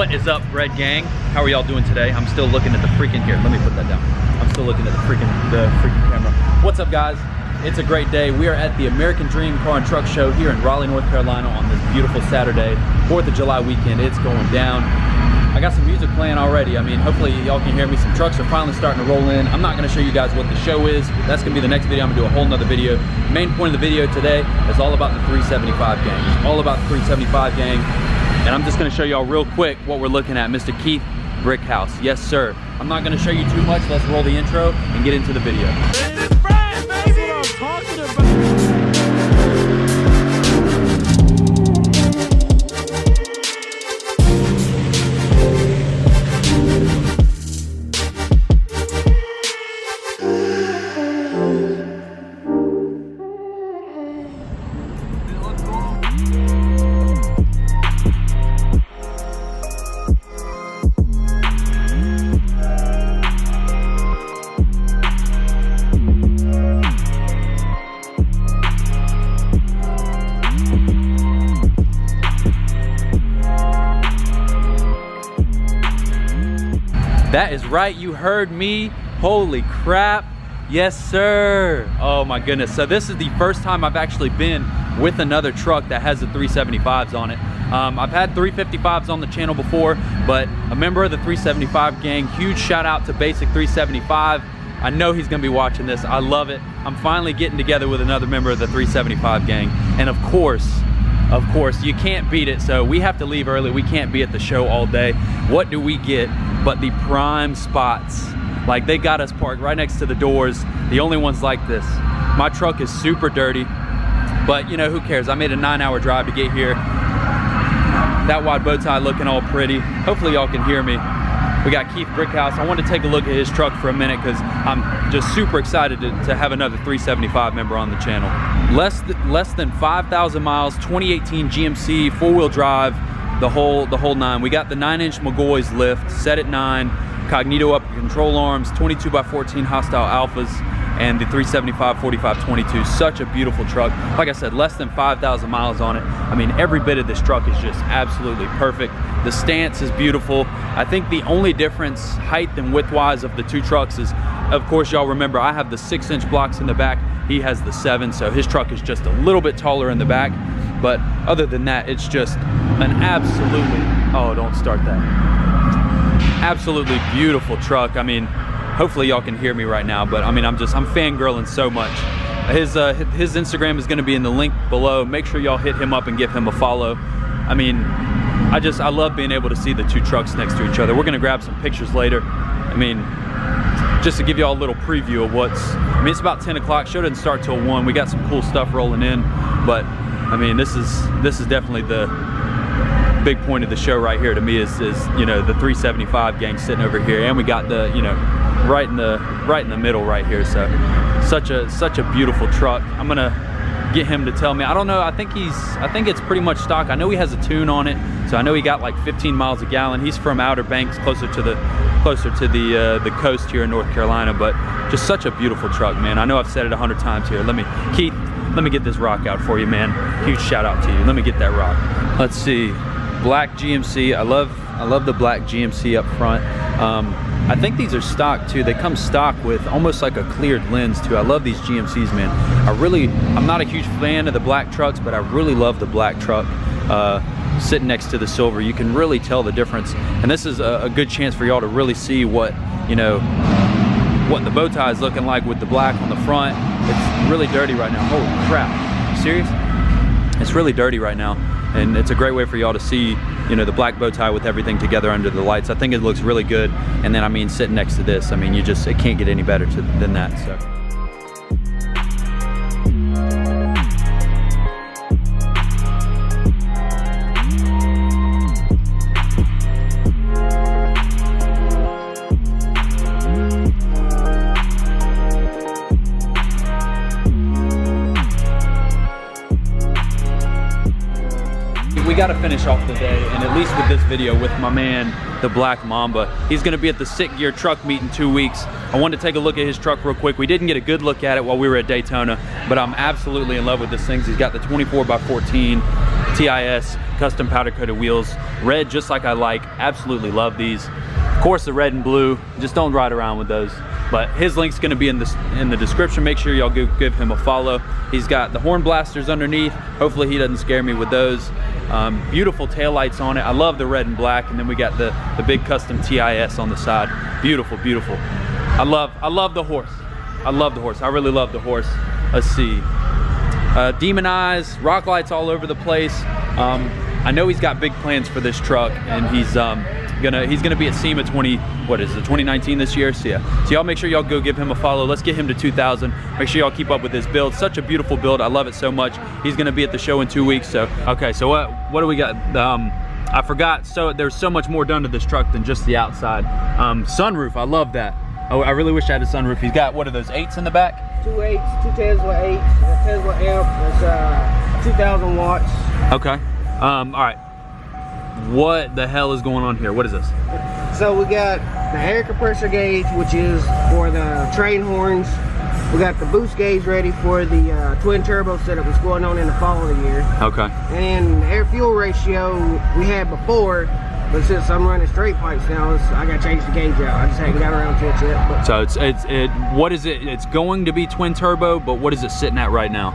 What is up, Red Gang? How are y'all doing today? I'm still looking at the freaking, here, let me put that down. I'm still looking at the freaking camera. What's up, guys? It's a great day. We are at the American Dream Car and Truck Show here in Raleigh, North Carolina on this beautiful Saturday, 4th of July weekend. It's going down. I got some music playing already. I mean, hopefully y'all can hear me. Some trucks are finally starting to roll in. I'm not gonna show you guys what the show is. That's gonna be the next video. I'm gonna do a whole nother video. The main point of the video today is all about the 375 gang. It's all about the 375 gang. And I'm just gonna show y'all real quick what we're looking at. Mr. Keith Brickhouse. Yes, sir. I'm not gonna show you too much. Let's roll the intro and get into the video. This is Brad, baby! That's what I'm talking about. That is right, you heard me. Holy crap. Yes, sir. Oh my goodness. So this is the first time I've actually been with another truck that has the 375s on it. I've had 355s on the channel before, but a member of the 375 gang, huge shout out to Basic 375. I know he's gonna be watching this. I love it. I'm finally getting together with another member of the 375 gang. And of course, you can't beat it. So we have to leave early. We can't be at the show all day. What do we get but the prime spots? Like, they got us parked right next to the doors, the only ones like this. My truck is super dirty, but you know, who cares? I made a 9-hour drive to get here. That wide bow tie looking all pretty. Hopefully y'all can hear me. We got Keith Brickhouse. I wanted to take a look at his truck for a minute because I'm just super excited to have another 375 member on the channel. Less than 5,000 miles, 2018 GMC, 4-wheel drive, the whole nine. We got the 9-inch McGoy's lift, set at 9, Cognito upper control arms, 22x14 hostile alphas, and the 375 4522. Such a beautiful truck. Like I said, less than 5,000 miles on it. I mean, every bit of this truck is just absolutely perfect. The stance is beautiful. I think the only difference height and width wise of the two trucks is, of course, y'all remember I have the 6-inch blocks in the back. He has the 7, so his truck is just a little bit taller in the back. But other than that, it's just an absolutely, oh, don't start that. Absolutely beautiful truck. I mean, hopefully y'all can hear me right now, but I mean, I'm fangirling so much. His Instagram is gonna be in the link below. Make sure y'all hit him up and give him a follow. I mean, I love being able to see the two trucks next to each other. We're gonna grab some pictures later. I mean, just to give y'all a little preview of I mean, it's about 10 o'clock, show doesn't start till 1. We got some cool stuff rolling in, but I mean, this is definitely the big point of the show right here to me is you know, the 375 gang sitting over here, and we got the, you know, right in the middle right here. So such a beautiful truck. I'm gonna get him to tell me. I don't know, I think it's pretty much stock. I know he has a tune on it, so I know he got like 15 miles a gallon. He's from Outer Banks, closer to the coast here in North Carolina, but just such a beautiful truck, man. I know I've said it 100 times here. Keith, let me get this rock out for you, man. Huge shout out to you. Let me get that rock. Let's see, black GMC. I love the black GMC up front. I think these are stock too. They come stock with almost like a cleared lens too. I love these GMCs, man. I'm not a huge fan of the black trucks, but I really love the black truck sitting next to the silver. You can really tell the difference. And this is a good chance for y'all to really see what, you know, what the bow tie is looking like with the black on the front. It's really dirty right now. Holy crap, you serious? It's really dirty right now. And it's a great way for y'all to see, you know, the black bow tie with everything together under the lights. I think it looks really good. And then, I mean, sitting next to this, I mean, it can't get any better than that, so. We got to finish off the day, and at least with this video, with my man, the Black Mamba. He's going to be at the Sick Gear truck meet in 2 weeks. I wanted to take a look at his truck real quick. We didn't get a good look at it while we were at Daytona, but I'm absolutely in love with this thing. He's got the 24x14 TIS custom powder coated wheels. Red, just like I like. Absolutely love these. Of course, the red and blue, just don't ride around with those. But his link's gonna be in the description. Make sure y'all go give him a follow. He's got the horn blasters underneath. Hopefully he doesn't scare me with those. Beautiful taillights on it. I love the red and black, and then we got the big custom TIS on the side. Beautiful, beautiful. I love the horse. I love the horse. I really love the horse. Let's see. Demon eyes, rock lights all over the place. I know he's got big plans for this truck, and he's gonna be at SEMA 2019 this year. So yeah, so y'all make sure y'all go give him a follow. Let's get him to 2,000. Make sure y'all keep up with his build. Such a beautiful build. I love it so much. He's gonna be at the show in 2 weeks. So okay, so what do we got? I forgot. So there's so much more done to this truck than just the outside. Sunroof. I love that. Oh, I really wish I had a sunroof. He's got, what are those, 8s in the back? 2 8s, 2 Tesla 8s, a Tesla amp. That's 2,000 watts. Okay. All right. What the hell is going on here? What is this? So we got the air compressor gauge, which is for the train horns. We got the boost gauge ready for the twin turbo setup that's going on in the fall of the year. Okay. And the air fuel ratio we had before, but since I'm running straight pipes now, I got to change the gauge out. I just haven't got around to it yet. But so what is it? It's going to be twin turbo, but what is it sitting at right now?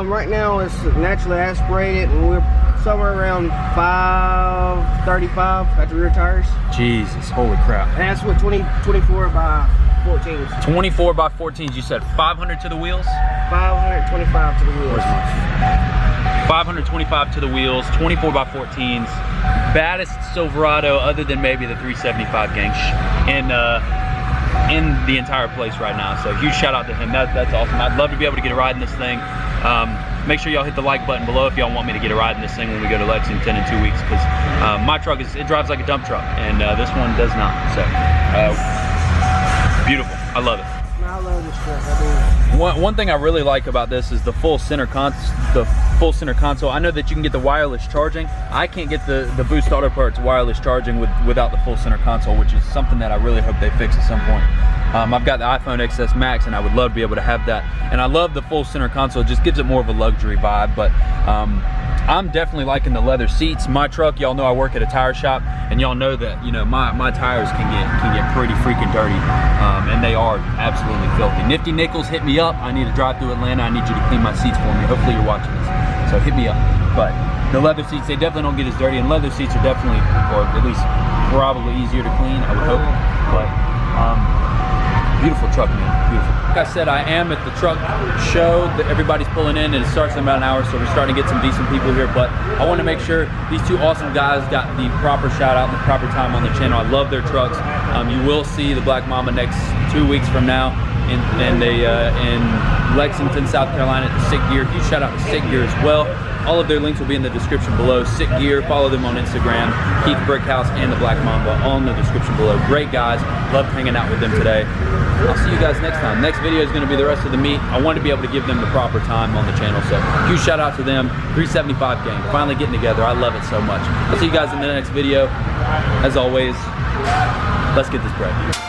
Right now it's naturally aspirated, and we're somewhere around 535 at the rear tires. Jesus, holy crap. And that's with 24 by 14s. 24 by 14s. You said 500 to the wheels? 525 to the wheels. 525 to the wheels, 24 by 14s. Baddest Silverado other than maybe the 375 gang in the entire place right now. So huge shout out to him. That's awesome. I'd love to be able to get a ride in this thing. Make sure y'all hit the like button below if y'all want me to get a ride in this thing when we go to Lexington in 2 weeks, because my truck it drives like a dump truck, and this one does not. So beautiful. I love it. I love this truck. I do. One thing I really like about this is the full center console. I know that you can get the wireless charging. I can't get the Boost Auto Parts wireless charging without the full center console, which is something that I really hope they fix at some point. I've got the iPhone XS Max, and I would love to be able to have that. And I love the full center console. It just gives it more of a luxury vibe. But I'm definitely liking the leather seats. My truck, y'all know I work at a tire shop, and y'all know that, you know, my tires can get pretty freaking dirty, and they are absolutely filthy. Nifty Nichols, hit me up. I need to drive through Atlanta. I need you to clean my seats for me. Hopefully you're watching this, so hit me up. But the leather seats, they definitely don't get as dirty, and leather seats are definitely, or at least probably easier to clean, I would hope. But beautiful truck, man, beautiful. Like I said, I am at the truck show that everybody's pulling in, and it starts in about an hour, so we're starting to get some decent people here. But I want to make sure these two awesome guys got the proper shout out and the proper time on the channel. I love their trucks. You will see the Black Mamba next 2 weeks from now in Lexington, South Carolina at the Sick Gear. Huge shout out to Sick Gear as well. All of their links will be in the description below. Sick Gear, follow them on Instagram. Keith Brickhouse and the Black Mamba all in the description below. Great guys, loved hanging out with them today. I'll see you guys next time. Next video is going to be the rest of the meet. I wanted to be able to give them the proper time on the channel, so huge shout out to them. 375 gang, finally getting together. I love it so much. I'll see you guys in the next video. As always, let's get this bread.